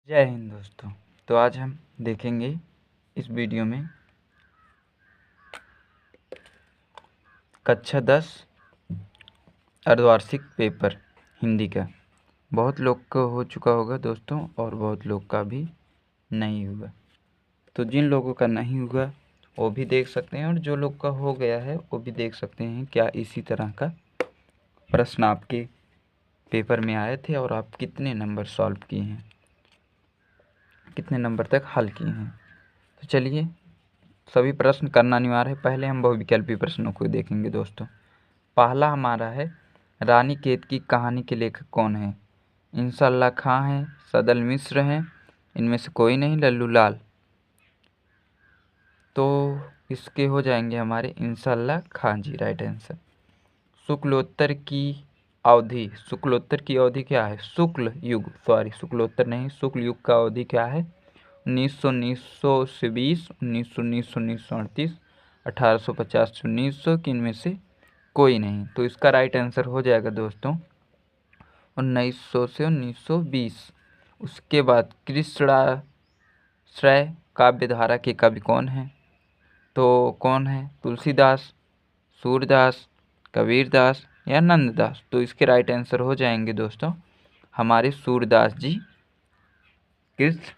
जय हिंद दोस्तों। तो आज हम देखेंगे इस वीडियो में कक्षा 10 अर्धवार्षिक पेपर हिंदी का। बहुत लोग का हो चुका होगा दोस्तों और बहुत लोग का भी नहीं हुआ। तो जिन लोगों का नहीं हुआ वो भी देख सकते हैं और जो लोग का हो गया है वो भी देख सकते हैं क्या इसी तरह का प्रश्न आपके पेपर में आए थे और आप कितने नंबर सॉल्व किए हैं, कितने नंबर तक हल किए हैं। तो चलिए, सभी प्रश्न करना अनिवार्य है। पहले हम बहुविकल्पी प्रश्नों को देखेंगे दोस्तों। पहला हमारा है, रानी केत की कहानी के लेखक कौन है? इंशाअल्लाह खां हैं, सदल मिश्र हैं, इनमें से कोई नहीं, लल्लू लाल। तो इसके हो जाएंगे हमारे इंशाअल्लाह खां जी, राइट आंसर। शुक्लोत्तर की अवधि, शुक्लोत्तर की अवधि क्या है? शुक्ल युग, शुक्लोत्तर नहीं, शुक्ल युग का अवधि क्या है? 1900 से 20, 1919 1938, 1850 से 1900 की इनमें से कोई नहीं। तो इसका राइट आंसर हो जाएगा दोस्तों 1900 से 1920। उसके बाद कृष्णाश्रय काव्यधारा के कवि कौन है? तो कौन है? तुलसीदास, सूरदास, कबीरदास या नंददास। तो इसके राइट आंसर हो जाएंगे दोस्तों हमारे सूरदास जी कृष्णाश्रय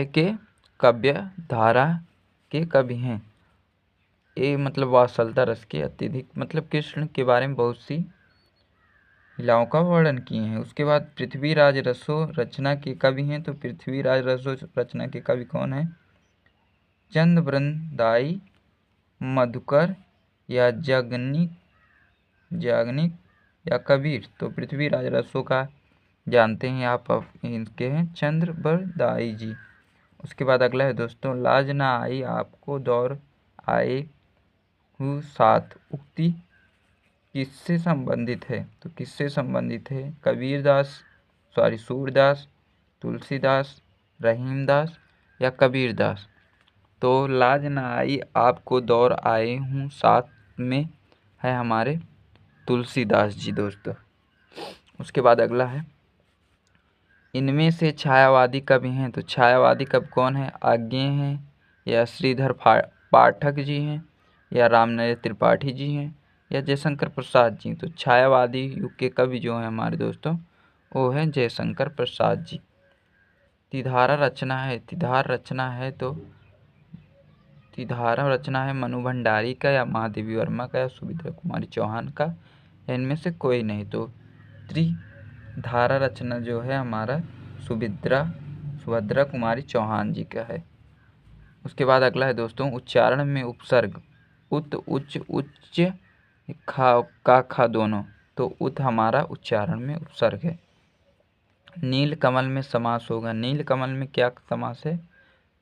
के काव्य धारा के कवि हैं। ये मतलब वात्सलता रस के अत्यधिक, मतलब कृष्ण के बारे में बहुत सी लीलाओं का वर्णन किए हैं। उसके बाद पृथ्वीराज रसो रचना के कवि हैं। तो पृथ्वीराज रसो रचना के कवि कौन है? चंद वृंदाई, मधुकर या याज्ञनिक या कबीर। तो पृथ्वीराज रसो का जानते हैं आप, इनके हैं चंद्रबरदाई जी। उसके बाद अगला है दोस्तों, लाज ना आई आपको दौर आए हूँ साथ, उक्ति किससे संबंधित है? तो किससे संबंधित है? सूरदास, तुलसीदास, रहीमदास या कबीरदास। तो लाज ना आई आपको दौर आए हूँ साथ में है हमारे तुलसीदास जी दोस्तों। उसके बाद अगला है, इनमें से छायावादी कवि हैं। तो छायावादी कवि कौन है? आज्ञेय हैं या श्रीधर पाठक जी हैं या रामनरेश त्रिपाठी जी हैं या जयशंकर प्रसाद जी। तो छायावादी युग के कवि जो हैं हमारे दोस्तों वो हैं जयशंकर प्रसाद जी। तिधारा रचना है, तिधारा रचना है मनु भंडारी का या महादेवी वर्मा का या सुभद्रा कुमारी चौहान का, इनमें से कोई नहीं। तो त्रिधारा रचना जो है हमारा सुभद्रा कुमारी चौहान जी का है। उसके बाद अगला है दोस्तों, उच्चारण में उपसर्ग उत, उच्च, उच्च, खा दोनों। तो उत हमारा उच्चारण में उपसर्ग है। नील कमल में समास होगा। नील कमल में क्या समास है?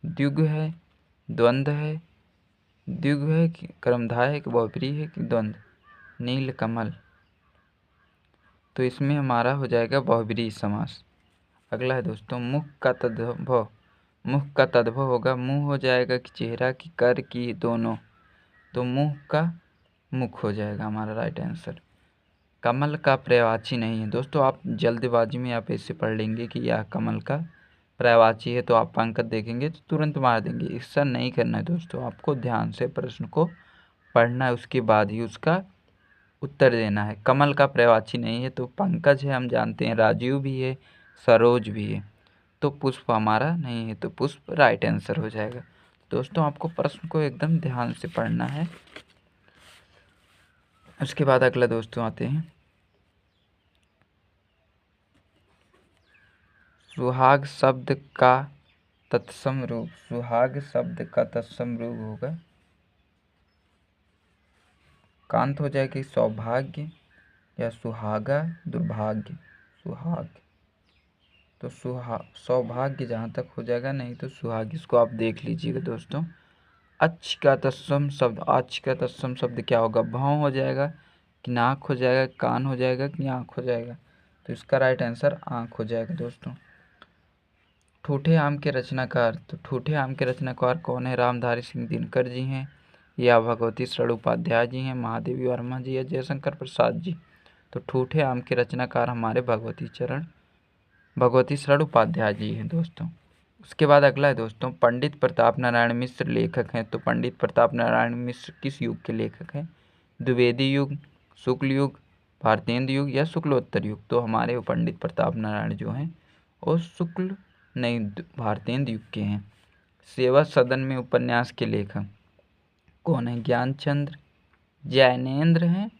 द्विगु है, द्वंद्व है, द्विगु है कि कर्मधारय है कि बहुब्रीहि है कि द्वंद्व? नील कमल, तो इसमें हमारा हो जाएगा बहुब्रीहि समास। अगला है दोस्तों, मुख का तद्भव। मुख का तद्भव होगा, मुंह हो जाएगा कि चेहरा की, कर की, दोनों। तो मुंह का मुख हो जाएगा हमारा राइट आंसर। कमल का पर्यायवाची नहीं है दोस्तों। आप जल्दबाजी में आप ऐसे पढ़ लेंगे कि यह कमल का पर्यायवाची है तो आप पंकज देखेंगे तो तुरंत मार देंगे। ऐसा नहीं करना है दोस्तों, आपको ध्यान से प्रश्न को पढ़ना है, उसके बाद ही उसका उत्तर देना है। कमल का पर्यायवाची नहीं है तो पंकज है, हम जानते हैं, राजीव भी है, सरोज भी है। तो पुष्प हमारा नहीं है, तो पुष्प राइट आंसर हो जाएगा। दोस्तों आपको प्रश्न को एकदम ध्यान से पढ़ना है। उसके बाद अगला दोस्तों आते हैं, सुहाग शब्द का तत्सम रूप। सुहाग शब्द का तत्सम रूप होगा, कांत हो जाएगी सौभाग्य या सुहागा दुर्भाग्य। सुहाग, तो सौभाग्य जहाँ तक हो जाएगा, नहीं तो सुहाग। इसको आप देख लीजिएगा दोस्तों। अच्छ का तत्सम शब्द, अच्छ का तत्सम शब्द क्या होगा? भाव हो जाएगा कि नाक हो जाएगा, कान हो जाएगा कि आँख हो जाएगा? तो इसका राइट आंसर आँख हो जाएगा दोस्तों। ठूठे आम के रचनाकार। तो ठूठे आम के रचनाकार कौन है? रामधारी सिंह दिनकर जी हैं या भगवती शरण उपाध्याय जी हैं, महादेवी वर्मा जी या जयशंकर प्रसाद जी। तो ठूठे आम के रचनाकार हमारे भगवती चरण भगवती शरण उपाध्याय जी हैं दोस्तों। उसके बाद अगला है दोस्तों, पंडित प्रताप नारायण मिश्र लेखक हैं। तो पंडित प्रताप नारायण मिश्र किस युग के लेखक हैं? द्विवेदी युग, शुक्ल युग, भारतेंदु युग या शुक्लोत्तर युग? तो हमारे पंडित प्रताप नारायण जो हैं वो शुक्ल नहीं भारतेंदु युग के हैं। सेवा सदन में उपन्यास के लेखक कौन है? ज्ञानचंद्र, जैनेन्द्र हैं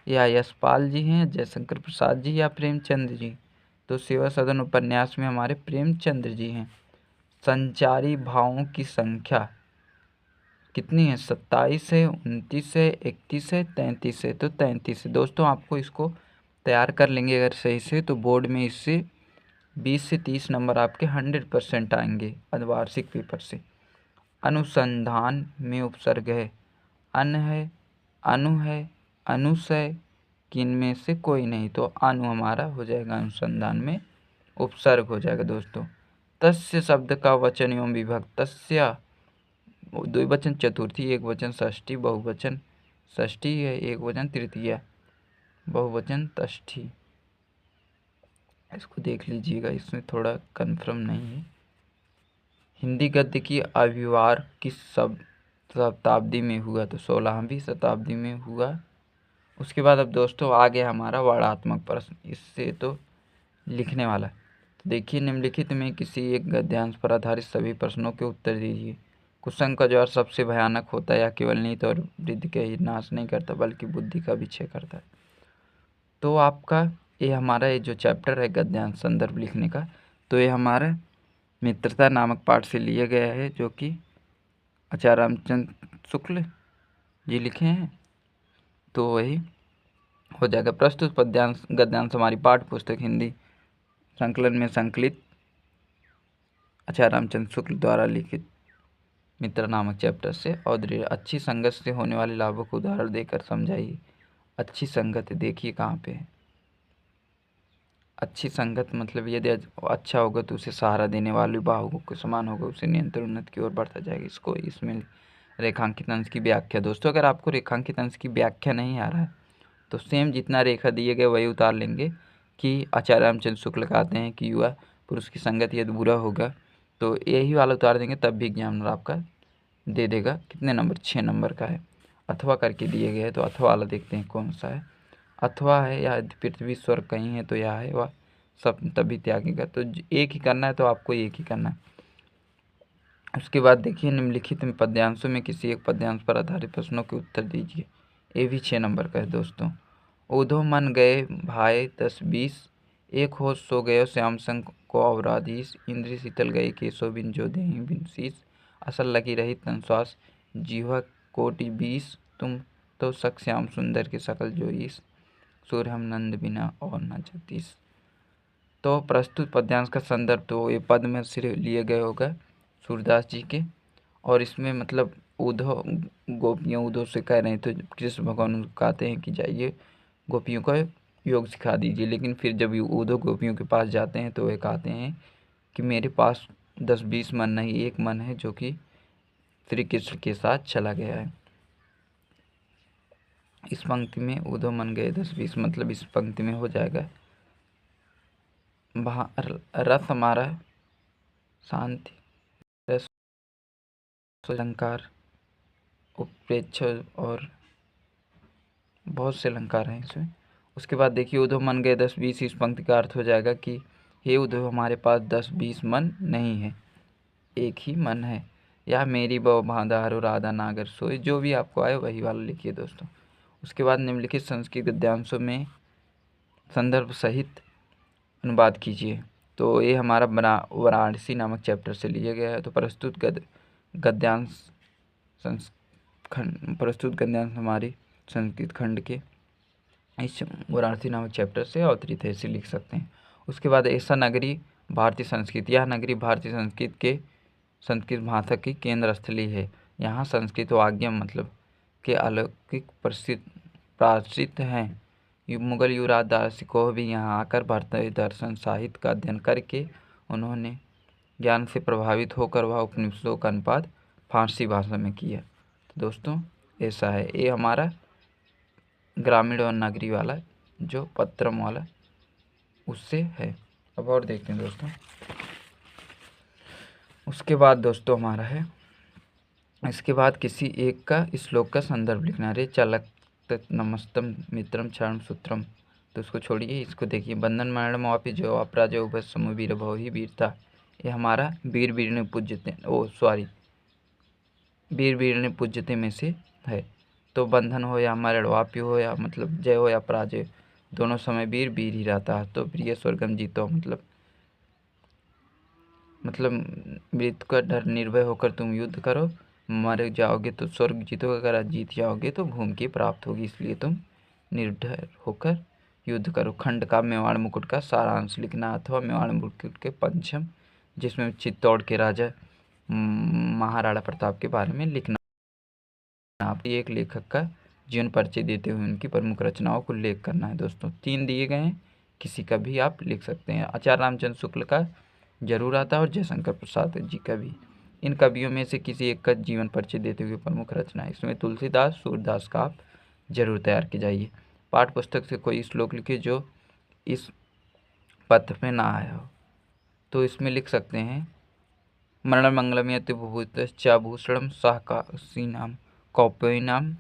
या यशपाल जी हैं, जयशंकर प्रसाद जी या प्रेमचंद जी? तो सेवा सदन उपन्यास में हमारे प्रेमचंद्र जी हैं। संचारी भावों की संख्या कितनी है? 27 है, 29 है, 31 है, 33 है। तो 33 है दोस्तों। आपको इसको तैयार कर लेंगे अगर सही से तो बोर्ड में इससे 20 से 30 नंबर आपके 100% आएंगे अर्धवार्षिक पेपर से। अनुसंधान में उपसर्ग है, अन है, अनु है, अनुशय, किन में से कोई नहीं? तो अनु हमारा हो जाएगा, अनुसंधान में उपसर्ग हो जाएगा दोस्तों। तस्य शब्द का वचन एवं विभक्त, तस्य द्विवचन चतुर्थी, एक वचन षष्ठी, बहुवचन षष्ठी है, एक वचन तृतीया, बहुवचन तष्ठी। इसको देख लीजिएगा, इसमें थोड़ा कन्फर्म नहीं है। हिंदी गद्य की आविर्भाव किस शताब्दी में हुआ? तो 16वीं शताब्दी में हुआ। उसके बाद अब दोस्तों आगे हमारा वर्णात्मक प्रश्न, इससे तो लिखने वाला है। तो देखिए, निम्नलिखित में किसी एक गद्यांश पर आधारित सभी प्रश्नों के उत्तर दीजिए। कुसंग का ज्वार सबसे भयानक होता है, या केवल नीत और वृद्धि का ही नाश नहीं करता बल्कि बुद्धि का भी क्षय करता है? तो आपका ये हमारा ये जो चैप्टर है गद्यांश संदर्भ लिखने का, तो ये हमारा मित्रता नामक पाठ से लिया गया है, जो कि आचार्य रामचंद्र शुक्ल जी लिखे हैं। तो वही हो जाएगा। प्रस्तुत पद्यांश गद्यांश हमारी पाठ्य पुस्तक हिंदी संकलन में संकलित आचार्य रामचंद्र शुक्ल द्वारा लिखित मित्र नामक चैप्टर से। और अच्छी संगत से होने वाले लाभों को उदाहरण देकर समझाइए। अच्छी संगत देखिए कहाँ पे है। अच्छी संगत मतलब यदि अच्छा होगा तो उसे सहारा देने वाले बाहुओं के समान होगा, उसे निरंतर उन्नति की ओर बढ़ता जाएगा। इसको इसमें रेखांकित अंश की व्याख्या। दोस्तों अगर आपको रेखांकित अंश की व्याख्या नहीं आ रहा है तो सेम जितना रेखा दिए गए वही उतार लेंगे कि आचार्य रामचंद्र शुक्ल कहते हैं कि युवा पुरुष की संगत यदि बुरा होगा तो यही वाला उतार देंगे, तब भी एग्जामिनर आपका दे देगा। कितने नंबर? 6 नंबर का है। अथवा करके दिए गए हैं तो अथवा वाला देखते हैं कौन सा है। अथवा है या पृथ्वी स्वर्ग कहीं है तो यह है, वह सब तभी त्यागेगा। तो एक ही करना है तो आपको एक ही करना है। उसके बाद देखिए, निम्नलिखित में पद्यांशों में किसी एक पद्यांश पर आधारित प्रश्नों के उत्तर दीजिए। ये भी 6 नंबर का है दोस्तों। ऊधो मन गए भाई 10-20, एक होश सो गयो श्याम संग को अवराधीश, इंद्री शीतल गई केशव बिन जो देहि बिन शीस, असल लगी रही तन श्वास, जीवा कोटि 20, तुम तो सख श्याम सुंदर के सकल जो ईस, सूर्य हम नंद बिना और न जतीस। तो प्रस्तुत पद्यांश का संदर्भ तो ये पद में से लिए गए होगा सूरदास जी के। और इसमें मतलब उद्धव गोपियाँ उद्धव से कह रहे हैं तो कृष्ण भगवान कहते हैं कि जाइए गोपियों को योग सिखा दीजिए। लेकिन फिर जब उद्धव गोपियों के पास जाते हैं तो वे कहते हैं कि मेरे पास 10-20 मन नहीं, एक मन है जो कि श्री कृष्ण के साथ चला गया है। इस पंक्ति में उद्धव मन गए 10-20 मतलब इस पंक्ति में हो जाएगा रस हमारा शांति, रस अलंकार, उपेक्ष और बहुत से अलंकार हैं इसमें। उसके बाद देखिए, उद्धव मन गए 10-20, इस पंक्ति का अर्थ हो जाएगा कि हे उद्धव हमारे पास 10-20 मन नहीं है, एक ही मन है। या मेरी बव भादारो राधा नागर सोई, जो भी आपको आए वही वाला लिखिए दोस्तों। उसके बाद निम्नलिखित संस्कृत गद्यांशों में संदर्भ सहित अनुवाद कीजिए। तो ये हमारा वाराणसी नामक चैप्टर से लिया गया है। तो प्रस्तुत गद्यांश प्रस्तुत गद्यांश हमारी संस्कृत खंड के इस वाराणसी नामक चैप्टर से अवतरित है, इसे लिख सकते हैं। उसके बाद ऐसा नगरी भारतीय संस्कृत, यह नगरी भारतीय संस्कृत भाषा की केंद्र स्थली है। यहाँ संस्कृत वाग्य मतलब के अलौकिक प्रसिद्ध हैं। मुगल युवराज दारसिकोह भी यहाँ आकर भारतीय दर्शन साहित्य का अध्ययन करके उन्होंने ज्ञान से प्रभावित होकर वह उपनिषदों का अनुवाद फारसी भाषा में किया। तो दोस्तों ऐसा है, ये हमारा ग्रामीण और नगरी वाला जो पत्रम वाला उससे है। अब और देखते हैं दोस्तों। उसके बाद दोस्तों हमारा है, इसके बाद किसी एक का श्लोक का संदर्भ लिखना। रे चालक नमस्तम मित्रम क्षण सूत्रम, तो उसको छोड़िए, इसको देखिए। बंधन मरण वापि जो अपराजय उभय समूह वीर भव ही वीरता, ये हमारा वीर वीर ने पूज्यते, वीर वीर ने पूज्यते में से है। तो बंधन हो या मरण, वापि हो या मतलब जय हो या पराजय, दोनों समय वीर वीर ही रहता है। तो प्रिय स्वर्गम जीतो, मतलब मृत्यु का डर निर्भय होकर तुम युद्ध करो, मर जाओगे तो स्वर्ग जीतोगे, अगर जीत जाओगे तो भूमि की प्राप्त होगी, इसलिए तुम निर्भय होकर युद्ध करो। खंड का मेवाड़ मुकुट का सारांश लिखना, अथवा मेवाड़ मुकुट के पंचम, जिसमें चित्तौड़ के राजा महाराणा प्रताप के बारे में लिखना। आप एक लेखक का जीवन परिचय देते हुए उनकी प्रमुख रचनाओं को उल्लेख करना है दोस्तों। 3 दिए गए हैं, किसी का भी आप लिख सकते हैं। आचार्य रामचंद्र शुक्ल का जरूर आता है और जयशंकर प्रसाद जी का भी। इन कवियों में से किसी एक का जीवन परिचय देते हुए प्रमुख रचना है। इसमें तुलसीदास, सूरदास का आप जरूर तैयार की जाइए। पाठ पुस्तक से कोई श्लोक लिखिए जो इस पत्र में ना आया हो। तो इसमें लिख सकते हैं, मरण मंगलम यति भूषणम साह काशी नाम कौपी नाम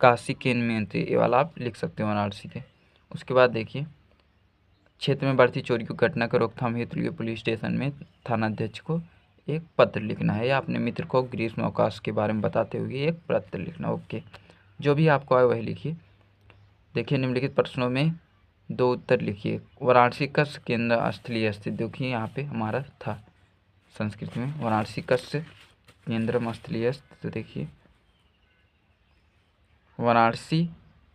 काशी केन्मयंत्री, ये वाला आप लिख सकते हो वाराणसी के। उसके बाद देखिए, क्षेत्र में बढ़ती चोरी की घटना की रोकथाम हेतु पुलिस स्टेशन में थानाध्यक्ष को एक पत्र लिखना है, या अपने मित्र को ग्रीष्म अवकाश के बारे में बताते हुए एक पत्र लिखना। ओके, जो भी आपको आए वही लिखिए। देखिए, निम्नलिखित प्रश्नों में 2 उत्तर लिखिए। वाराणसी का केंद्र स्थलीय स्थित, देखिए यहाँ पे हमारा था संस्कृत में वाराणसी कस्य केंद्रम स्थलीय, तो देखिए वाराणसी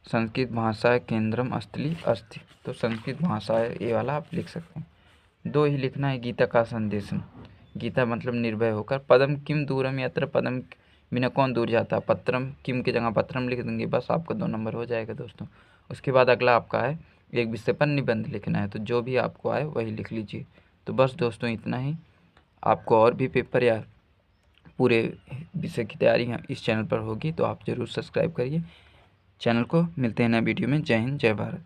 संस्कृत भाषा केंद्रम स्थली अस्ति, तो संस्कृत भाषा है, ये वाला आप लिख सकते हैं। 2 ही लिखना है, गीता का संदेशम, गीता मतलब निर्भय होकर। पदम किम दूरम यत्र, पदम बिना कौन दूर जाता, पत्रम किम की जगह पत्रम लिख देंगे, बस आपको 2 नंबर हो जाएगा दोस्तों। उसके बाद अगला आपका है, एक विषय पर निबंध लिखना है, तो जो भी आपको आए वही लिख लीजिए। तो बस दोस्तों इतना ही। आपको और भी पेपर या पूरे विषय की तैयारी इस चैनल पर होगी, तो आप ज़रूर सब्सक्राइब करिए चैनल को। मिलते हैं नए वीडियो में। जय हिंद, जय भारत।